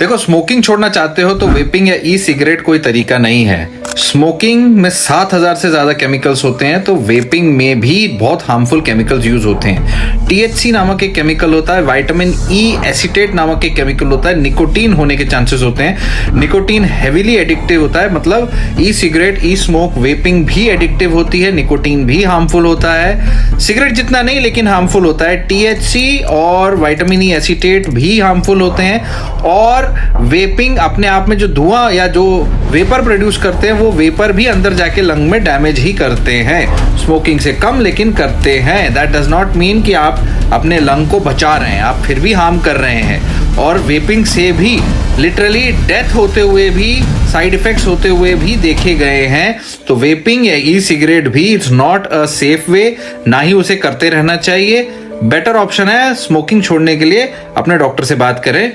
देखो, स्मोकिंग छोड़ना चाहते हो तो वेपिंग या ई सिगरेट कोई तरीका नहीं है। स्मोकिंग में 7,000 से ज्यादा केमिकल्स होते हैं, तो वेपिंग में भी बहुत हार्मफुल केमिकल्स यूज होते हैं। टीएचसी नामक एक केमिकल होता है, विटामिन ई एसीटेट नामक एक केमिकल होता है, निकोटीन होने के चांसेस होते हैं। निकोटीन हेवीली एडिक्टिव होता है, मतलब ई सिगरेट, ई स्मोक, वेपिंग भी एडिक्टिव होती है, निकोटीन भी हार्मफुल होता है। सिगरेट जितना नहीं लेकिन हार्मफुल होता है। टीएचसी और विटामिन ई एसीटेट भी हार्मफुल होते हैं। और वेपिंग अपने आप में जो धुआं या जो वेपर प्रोड्यूस करते हैं, वो वेपर भी अंदर जाके लंग में डैमेज ही करते हैं। स्मोकिंग से कम लेकिन करते हैं। दैट डज नॉट मीन कि आप अपने लंग को बचा रहे हैं, आप फिर भी हार्म कर रहे हैं। और वेपिंग से भी लिटरली डेथ होते हुए भी, साइड इफेक्ट्स होते हुए भी देखे गए हैं। तो वेपिंग या ई सिगरेट भी it's not a safe way, ना ही उसे करते रहना चाहिए। बेटर ऑप्शन है स्मोकिंग छोड़ने के लिए अपने डॉक्टर से बात करें।